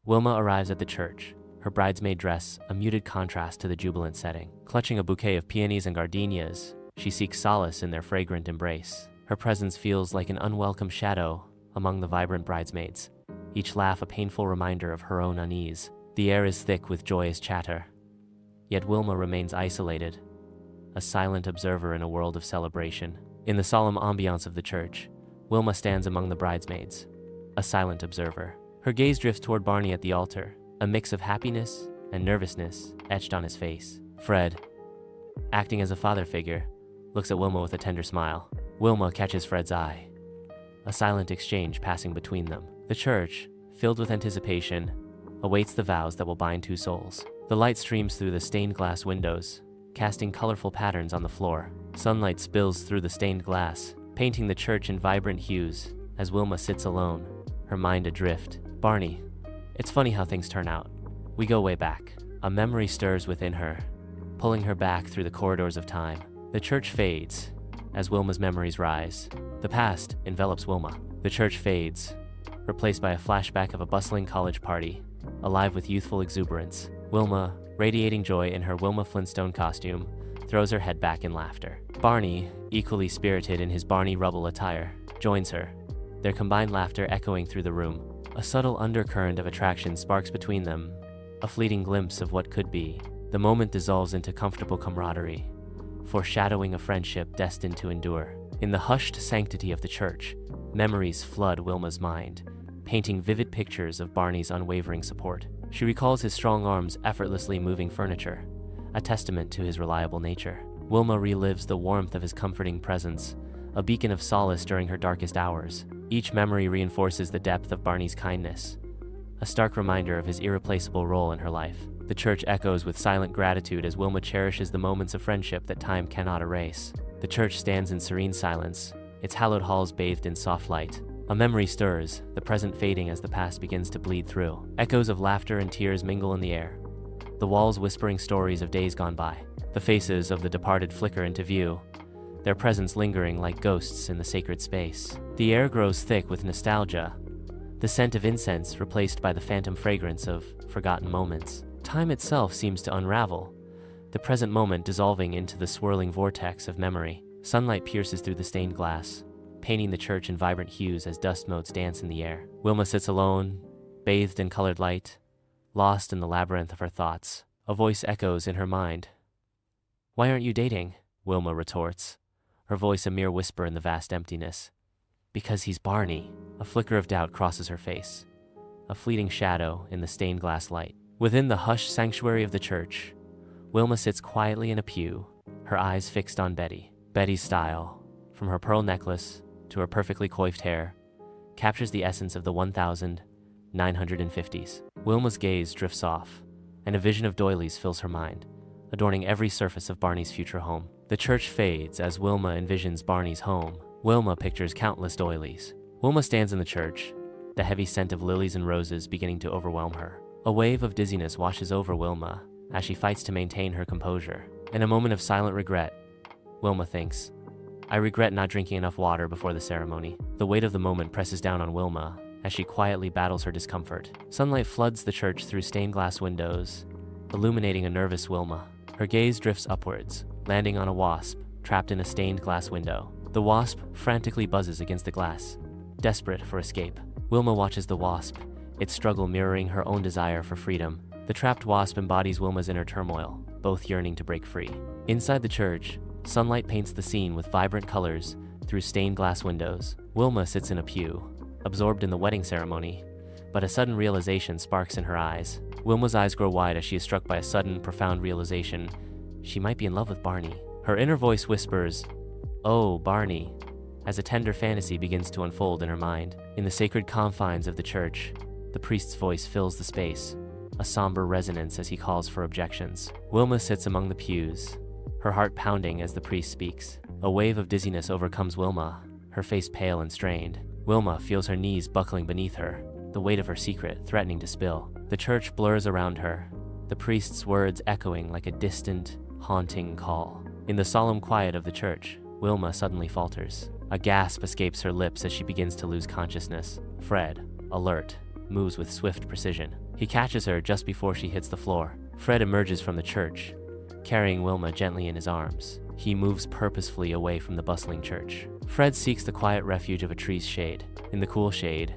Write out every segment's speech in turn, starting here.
Wilma arrives at the church, her bridesmaid dress a muted contrast to the jubilant setting. Clutching a bouquet of peonies and gardenias, she seeks solace in their fragrant embrace. Her presence feels like an unwelcome shadow among the vibrant bridesmaids, each laugh a painful reminder of her own unease. The air is thick with joyous chatter, yet Wilma remains isolated, a silent observer in a world of celebration. In the solemn ambiance of the church, Wilma stands among the bridesmaids, a silent observer. Her gaze drifts toward Barney at the altar, a mix of happiness and nervousness etched on his face. Fred, acting as a father figure, looks at Wilma with a tender smile. Wilma catches Fred's eye, a silent exchange passing between them. The church, filled with anticipation, awaits the vows that will bind two souls. The light streams through the stained glass windows, casting colorful patterns on the floor. Sunlight spills through the stained glass, painting the church in vibrant hues as Wilma sits alone, her mind adrift. Barney, it's funny how things turn out. We go way back. A memory stirs within her, pulling her back through the corridors of time. The church fades as Wilma's memories rise. The past envelops Wilma. The church fades, replaced by a flashback of a bustling college party, alive with youthful exuberance. Wilma, radiating joy in her Wilma Flintstone costume, throws her head back in laughter. Barney, equally spirited in his Barney Rubble attire, joins her, their combined laughter echoing through the room. A subtle undercurrent of attraction sparks between them, a fleeting glimpse of what could be. The moment dissolves into comfortable camaraderie, foreshadowing a friendship destined to endure. In the hushed sanctity of the church, memories flood Wilma's mind, painting vivid pictures of Barney's unwavering support. She recalls his strong arms effortlessly moving furniture, a testament to his reliable nature. Wilma relives the warmth of his comforting presence, a beacon of solace during her darkest hours. Each memory reinforces the depth of Barney's kindness, a stark reminder of his irreplaceable role in her life. The church echoes with silent gratitude as Wilma cherishes the moments of friendship that time cannot erase. The church stands in serene silence, its hallowed halls bathed in soft light. A memory stirs, the present fading as the past begins to bleed through. Echoes of laughter and tears mingle in the air, the walls whispering stories of days gone by. The faces of the departed flicker into view, their presence lingering like ghosts in the sacred space. The air grows thick with nostalgia, the scent of incense replaced by the phantom fragrance of forgotten moments. Time itself seems to unravel, the present moment dissolving into the swirling vortex of memory. Sunlight pierces through the stained glass, painting the church in vibrant hues as dust motes dance in the air. Wilma sits alone, bathed in colored light, lost in the labyrinth of her thoughts. A voice echoes in her mind. "Why aren't you dating?" Wilma retorts, her voice a mere whisper in the vast emptiness. "Because he's Barney." A flicker of doubt crosses her face, a fleeting shadow in the stained glass light. Within the hushed sanctuary of the church, Wilma sits quietly in a pew, her eyes fixed on Betty. Betty's style, from her pearl necklace to her perfectly coiffed hair, captures the essence of the 1950s. Wilma's gaze drifts off, and a vision of doilies fills her mind, adorning every surface of Barney's future home. The church fades as Wilma envisions Barney's home. Wilma pictures countless doilies. Wilma stands in the church, the heavy scent of lilies and roses beginning to overwhelm her. A wave of dizziness washes over Wilma as she fights to maintain her composure. In a moment of silent regret, Wilma thinks, "I regret not drinking enough water before the ceremony." The weight of the moment presses down on Wilma as she quietly battles her discomfort. Sunlight floods the church through stained glass windows, illuminating a nervous Wilma. Her gaze drifts upwards, landing on a wasp trapped in a stained glass window. The wasp frantically buzzes against the glass, desperate for escape. Wilma watches the wasp, its struggle mirroring her own desire for freedom. The trapped wasp embodies Wilma's inner turmoil, both yearning to break free. Inside the church, sunlight paints the scene with vibrant colors through stained glass windows. Wilma sits in a pew, absorbed in the wedding ceremony, but a sudden realization sparks in her eyes. Wilma's eyes grow wide as she is struck by a sudden, profound realization. She might be in love with Barney. Her inner voice whispers, "Oh, Barney," as a tender fantasy begins to unfold in her mind. In the sacred confines of the church, the priest's voice fills the space, a somber resonance as he calls for objections. Wilma sits among the pews, her heart pounding as the priest speaks. A wave of dizziness overcomes Wilma, her face pale and strained. Wilma feels her knees buckling beneath her, the weight of her secret threatening to spill. The church blurs around her, the priest's words echoing like a distant, haunting call. In the solemn quiet of the church, Wilma suddenly falters. A gasp escapes her lips as she begins to lose consciousness. Fred, alert, moves with swift precision. He catches her just before she hits the floor. Fred emerges from the church, carrying Wilma gently in his arms. He moves purposefully away from the bustling church. Fred seeks the quiet refuge of a tree's shade. In the cool shade,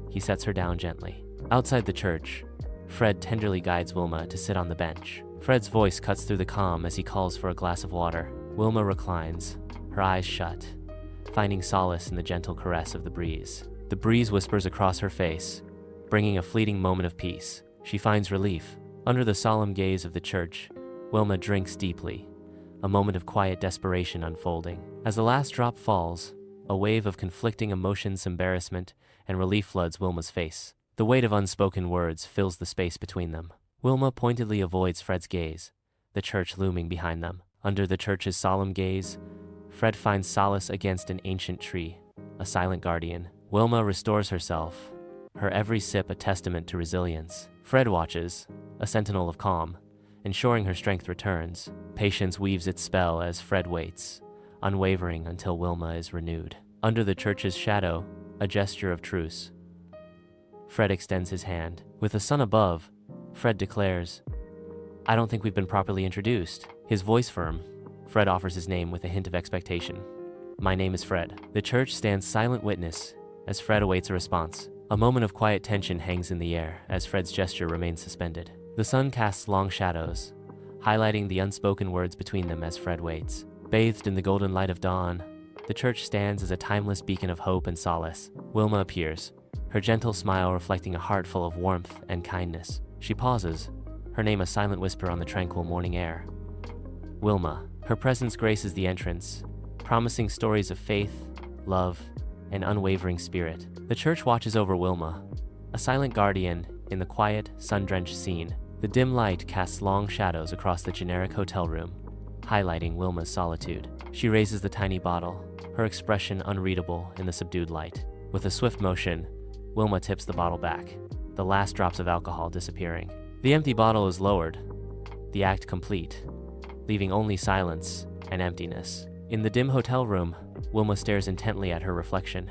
he sets her down gently. Outside the church, Fred tenderly guides Wilma to sit on the bench. Fred's voice cuts through the calm as he calls for a glass of water. Wilma reclines, her eyes shut, finding solace in the gentle caress of the breeze. The breeze whispers across her face, bringing a fleeting moment of peace. She finds relief. Under the solemn gaze of the church, Wilma drinks deeply, a moment of quiet desperation unfolding. As the last drop falls, a wave of conflicting emotions, embarrassment, and relief floods Wilma's face. The weight of unspoken words fills the space between them. Wilma pointedly avoids Fred's gaze, the church looming behind them. Under the church's solemn gaze, Fred finds solace against an ancient tree, a silent guardian. Wilma restores herself, her every sip a testament to resilience. Fred watches, a sentinel of calm, ensuring her strength returns. Patience weaves its spell as Fred waits, unwavering until Wilma is renewed. Under the church's shadow, a gesture of truce. Fred extends his hand. With the sun above, Fred declares, "I don't think we've been properly introduced." His voice firm, Fred offers his name with a hint of expectation. "My name is Fred." The church stands silent witness as Fred awaits a response. A moment of quiet tension hangs in the air as Fred's gesture remains suspended. The sun casts long shadows, highlighting the unspoken words between them as Fred waits. Bathed in the golden light of dawn, the church stands as a timeless beacon of hope and solace. Wilma appears, her gentle smile reflecting a heart full of warmth and kindness. She pauses, her name a silent whisper on the tranquil morning air. Wilma. Her presence graces the entrance, promising stories of faith, love, and unwavering spirit. The church watches over Wilma, a silent guardian in the quiet, sun-drenched scene. The dim light casts long shadows across the generic hotel room, highlighting Wilma's solitude. She raises the tiny bottle, her expression unreadable in the subdued light. With a swift motion, Wilma tips the bottle back, the last drops of alcohol disappearing. The empty bottle is lowered, the act complete, leaving only silence and emptiness. In the dim hotel room, Wilma stares intently at her reflection,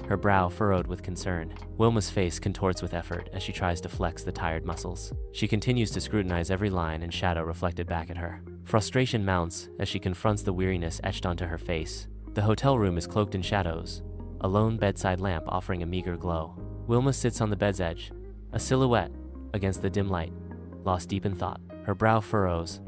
her brow furrowed with concern. Wilma's face contorts with effort as she tries to flex the tired muscles. She continues to scrutinize every line and shadow reflected back at her. Frustration mounts as she confronts the weariness etched onto her face. The hotel room is cloaked in shadows, a lone bedside lamp offering a meager glow. Wilma sits on the bed's edge, a silhouette against the dim light, lost deep in thought. Her brow furrows,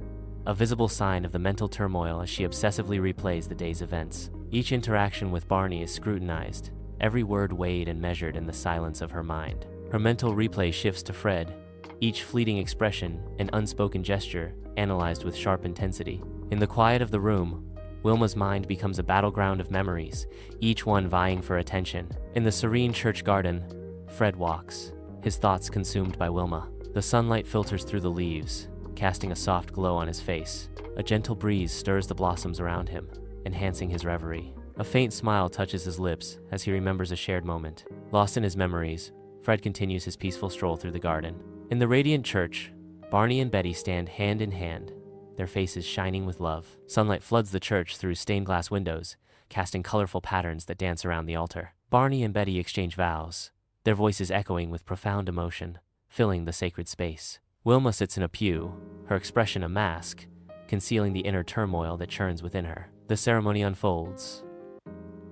a visible sign of the mental turmoil as she obsessively replays the day's events. Each interaction with Barney is scrutinized, every word weighed and measured in the silence of her mind. Her mental replay shifts to Fred, each fleeting expression and unspoken gesture analyzed with sharp intensity. In the quiet of the room, Wilma's mind becomes a battleground of memories, each one vying for attention. In the serene church garden, Fred walks, his thoughts consumed by Wilma. The sunlight filters through the leaves, casting a soft glow on his face. A gentle breeze stirs the blossoms around him, enhancing his reverie. A faint smile touches his lips as he remembers a shared moment. Lost in his memories, Fred continues his peaceful stroll through the garden. In the radiant church, Barney and Betty stand hand in hand, their faces shining with love. Sunlight floods the church through stained glass windows, casting colorful patterns that dance around the altar. Barney and Betty exchange vows, their voices echoing with profound emotion, filling the sacred space. Wilma sits in a pew, her expression a mask, concealing the inner turmoil that churns within her. The ceremony unfolds,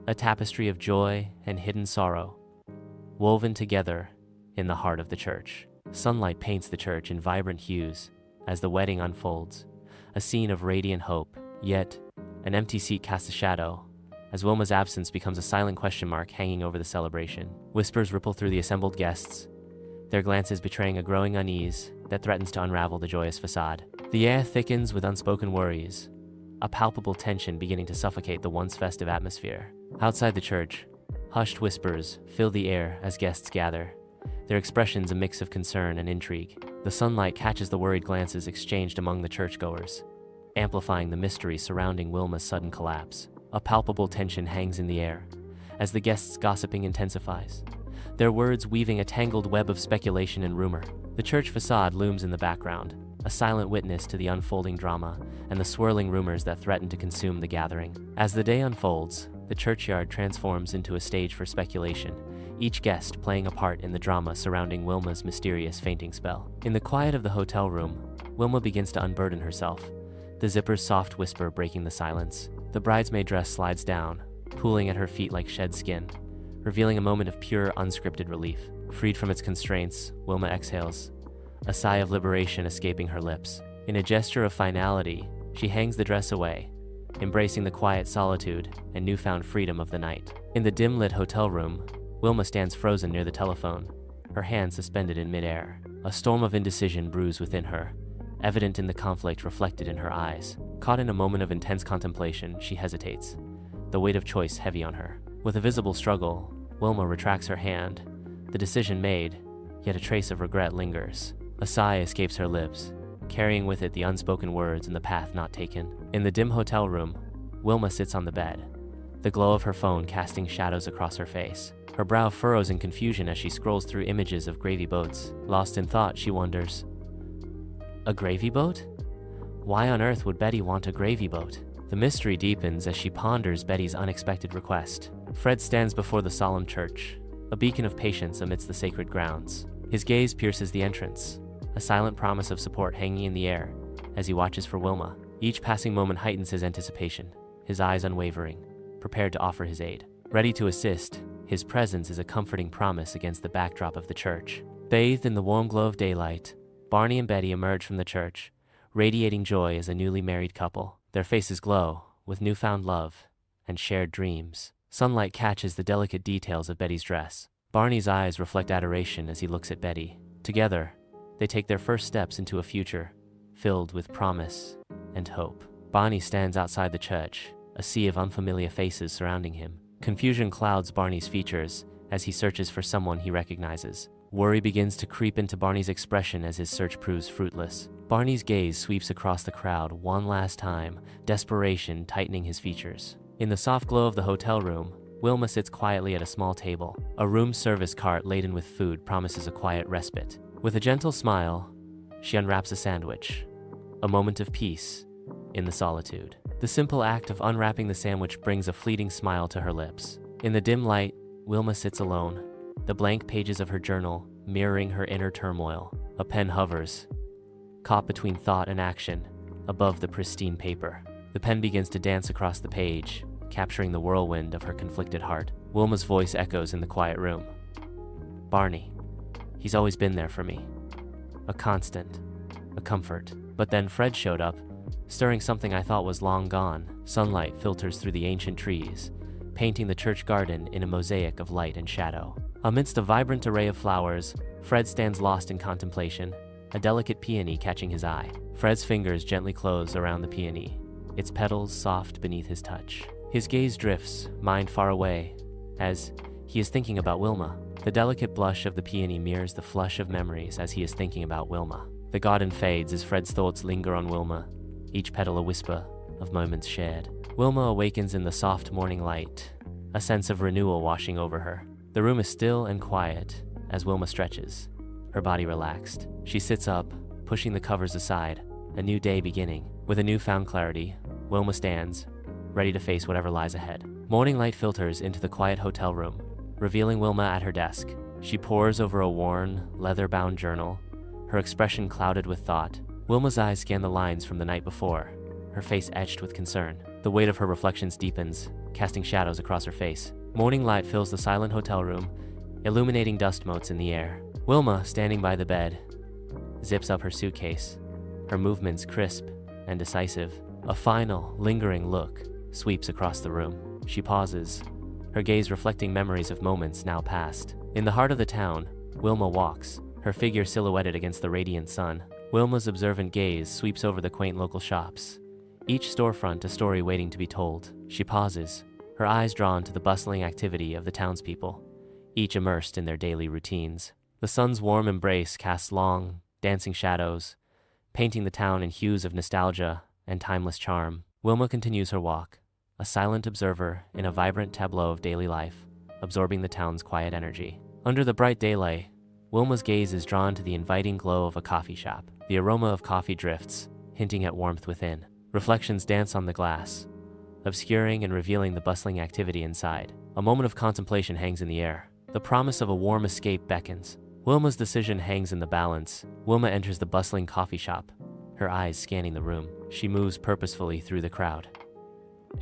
a tapestry of joy and hidden sorrow, woven together in the heart of the church. Sunlight paints the church in vibrant hues as the wedding unfolds, a scene of radiant hope. Yet, an empty seat casts a shadow, as Wilma's absence becomes a silent question mark hanging over the celebration. Whispers ripple through the assembled guests, their glances betraying a growing unease that threatens to unravel the joyous facade. The air thickens with unspoken worries, a palpable tension beginning to suffocate the once festive atmosphere. Outside the church, hushed whispers fill the air as guests gather, their expressions a mix of concern and intrigue. The sunlight catches the worried glances exchanged among the churchgoers, amplifying the mystery surrounding Wilma's sudden collapse. A palpable tension hangs in the air as the guests' gossiping intensifies, their words weaving a tangled web of speculation and rumor. The church facade looms in the background, a silent witness to the unfolding drama and the swirling rumors that threaten to consume the gathering. As the day unfolds, the churchyard transforms into a stage for speculation, each guest playing a part in the drama surrounding Wilma's mysterious fainting spell. In the quiet of the hotel room, Wilma begins to unburden herself, the zipper's soft whisper breaking the silence. The bridesmaid dress slides down, pooling at her feet like shed skin, revealing a moment of pure, unscripted relief. Freed from its constraints, Wilma exhales, a sigh of liberation escaping her lips. In a gesture of finality, she hangs the dress away, embracing the quiet solitude and newfound freedom of the night. In the dim-lit hotel room, Wilma stands frozen near the telephone, her hands suspended in midair. A storm of indecision brews within her, evident in the conflict reflected in her eyes. Caught in a moment of intense contemplation, she hesitates, the weight of choice heavy on her. With a visible struggle, Wilma retracts her hand. The decision made, yet a trace of regret lingers. A sigh escapes her lips, carrying with it the unspoken words and the path not taken. In the dim hotel room, Wilma sits on the bed, the glow of her phone casting shadows across her face. Her brow furrows in confusion as she scrolls through images of gravy boats. Lost in thought, she wonders, a gravy boat? Why on earth would Betty want a gravy boat? The mystery deepens as she ponders Betty's unexpected request. Fred stands before the solemn church, a beacon of patience amidst the sacred grounds. His gaze pierces the entrance, a silent promise of support hanging in the air as he watches for Wilma. Each passing moment heightens his anticipation, his eyes unwavering, prepared to offer his aid. Ready to assist, his presence is a comforting promise against the backdrop of the church. Bathed in the warm glow of daylight, Barney and Betty emerge from the church, radiating joy as a newly married couple. Their faces glow with newfound love and shared dreams. Sunlight catches the delicate details of Betty's dress. Barney's eyes reflect adoration as he looks at Betty. Together, they take their first steps into a future filled with promise and hope. Barney stands outside the church, a sea of unfamiliar faces surrounding him. Confusion clouds Barney's features as he searches for someone he recognizes. Worry begins to creep into Barney's expression as his search proves fruitless. Barney's gaze sweeps across the crowd one last time, desperation tightening his features. In the soft glow of the hotel room, Wilma sits quietly at a small table. A room service cart laden with food promises a quiet respite. With a gentle smile, she unwraps a sandwich, a moment of peace in the solitude. The simple act of unwrapping the sandwich brings a fleeting smile to her lips. In the dim light, Wilma sits alone, the blank pages of her journal mirroring her inner turmoil. A pen hovers, caught between thought and action, above the pristine paper. The pen begins to dance across the page, capturing the whirlwind of her conflicted heart. Wilma's voice echoes in the quiet room. Barney, he's always been there for me. A constant, a comfort. But then Fred showed up, stirring something I thought was long gone. Sunlight filters through the ancient trees, painting the church garden in a mosaic of light and shadow. Amidst a vibrant array of flowers, Fred stands lost in contemplation, a delicate peony catching his eye. Fred's fingers gently close around the peony, its petals soft beneath his touch. His gaze drifts, mind far away, as he is thinking about Wilma. The delicate blush of the peony mirrors the flush of memories as he is thinking about Wilma. The garden fades as Fred's thoughts linger on Wilma, each petal a whisper of moments shared. Wilma awakens in the soft morning light, a sense of renewal washing over her. The room is still and quiet as Wilma stretches, her body relaxed. She sits up, pushing the covers aside, a new day beginning. With a newfound clarity, Wilma stands, ready to face whatever lies ahead. Morning light filters into the quiet hotel room, revealing Wilma at her desk. She pores over a worn, leather-bound journal, her expression clouded with thought. Wilma's eyes scan the lines from the night before, her face etched with concern. The weight of her reflections deepens, casting shadows across her face. Morning light fills the silent hotel room, illuminating dust motes in the air. Wilma, standing by the bed, zips up her suitcase, her movements crisp and decisive. A final, lingering look sweeps across the room. She pauses, her gaze reflecting memories of moments now past. In the heart of the town, Wilma walks, her figure silhouetted against the radiant sun. Wilma's observant gaze sweeps over the quaint local shops, each storefront a story waiting to be told. She pauses, her eyes drawn to the bustling activity of the townspeople, each immersed in their daily routines. The sun's warm embrace casts long, dancing shadows, painting the town in hues of nostalgia and timeless charm. Wilma continues her walk, a silent observer in a vibrant tableau of daily life, absorbing the town's quiet energy. Under the bright daylight, Wilma's gaze is drawn to the inviting glow of a coffee shop. The aroma of coffee drifts, hinting at warmth within. Reflections dance on the glass, obscuring and revealing the bustling activity inside. A moment of contemplation hangs in the air. The promise of a warm escape beckons. Wilma's decision hangs in the balance. Wilma enters the bustling coffee shop, her eyes scanning the room. She moves purposefully through the crowd,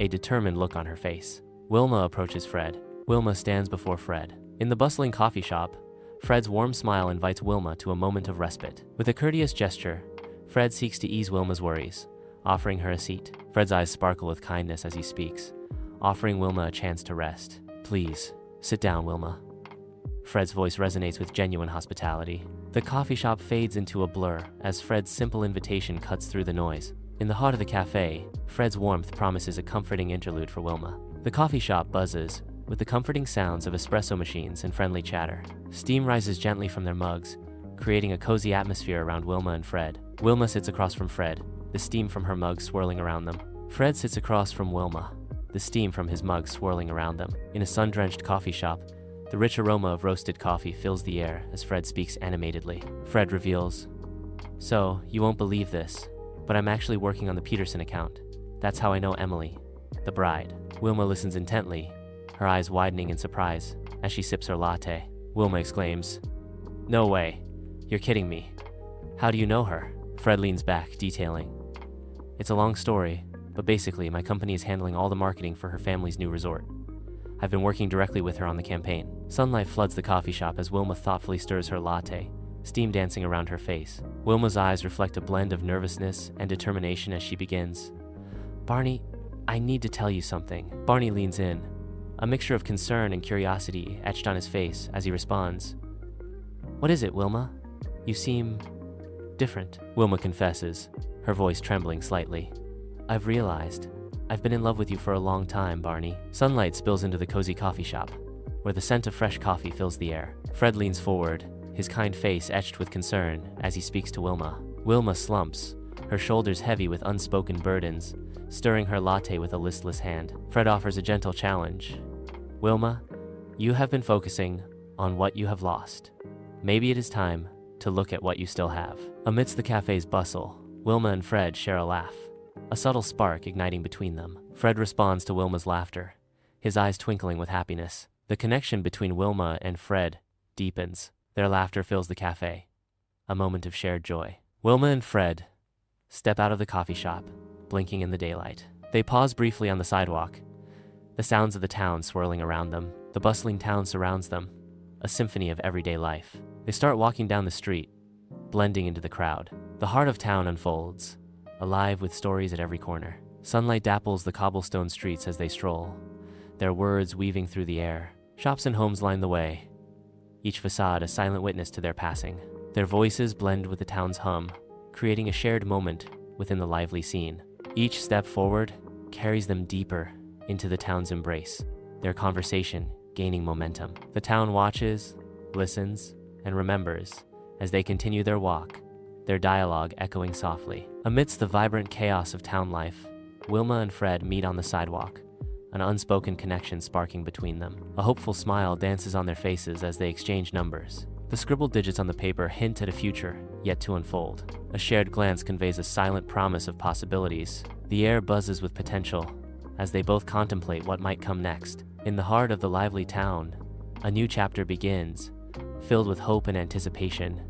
a determined look on her face. Wilma approaches Fred. Wilma stands before Fred. In the bustling coffee shop, Fred's warm smile invites Wilma to a moment of respite. With a courteous gesture, Fred seeks to ease Wilma's worries, offering her a seat. Fred's eyes sparkle with kindness as he speaks, offering Wilma a chance to rest. "Please, sit down, Wilma." Fred's voice resonates with genuine hospitality. The coffee shop fades into a blur as Fred's simple invitation cuts through the noise. In the heart of the cafe, Fred's warmth promises a comforting interlude for Wilma. The coffee shop buzzes with the comforting sounds of espresso machines and friendly chatter. Steam rises gently from their mugs, creating a cozy atmosphere around Wilma and Fred. Wilma sits across from Fred, the steam from her mug swirling around them. Fred sits across from Wilma, the steam from his mug swirling around them. In a sun-drenched coffee shop, the rich aroma of roasted coffee fills the air as Fred speaks animatedly. Fred reveals, "So, you won't believe this, but I'm actually working on the Peterson account. That's how I know Emily, the bride." Wilma listens intently, her eyes widening in surprise as she sips her latte. Wilma exclaims, "No way, you're kidding me. How do you know her?" Fred leans back, detailing, "It's a long story, but basically my company is handling all the marketing for her family's new resort. I've been working directly with her on the campaign." Sunlight floods the coffee shop as Wilma thoughtfully stirs her latte, steam dancing around her face. Wilma's eyes reflect a blend of nervousness and determination as she begins. "Barney, I need to tell you something." Barney leans in, a mixture of concern and curiosity etched on his face as he responds, "What is it, Wilma? You seem different." Wilma confesses, her voice trembling slightly. "I've realized I've been in love with you for a long time, Barney." Sunlight spills into the cozy coffee shop, where the scent of fresh coffee fills the air. Fred leans forward, his kind face etched with concern as he speaks to Wilma. Wilma slumps, her shoulders heavy with unspoken burdens, stirring her latte with a listless hand. Fred offers a gentle challenge. "Wilma, you have been focusing on what you have lost. Maybe it is time to look at what you still have." Amidst the cafe's bustle, Wilma and Fred share a laugh, a subtle spark igniting between them. Fred responds to Wilma's laughter, his eyes twinkling with happiness. The connection between Wilma and Fred deepens. Their laughter fills the cafe, a moment of shared joy. Wilma and Fred step out of the coffee shop, blinking in the daylight. They pause briefly on the sidewalk, the sounds of the town swirling around them. The bustling town surrounds them, a symphony of everyday life. They start walking down the street, blending into the crowd. The heart of town unfolds, alive with stories at every corner. Sunlight dapples the cobblestone streets as they stroll, their words weaving through the air. Shops and homes line the way, each facade a silent witness to their passing. Their voices blend with the town's hum, creating a shared moment within the lively scene. Each step forward carries them deeper into the town's embrace, their conversation gaining momentum. The town watches, listens, and remembers as they continue their walk, their dialogue echoing softly. Amidst the vibrant chaos of town life, Wilma and Fred meet on the sidewalk, an unspoken connection sparking between them. A hopeful smile dances on their faces as they exchange numbers. The scribbled digits on the paper hint at a future yet to unfold. A shared glance conveys a silent promise of possibilities. The air buzzes with potential as they both contemplate what might come next. In the heart of the lively town, a new chapter begins, filled with hope and anticipation.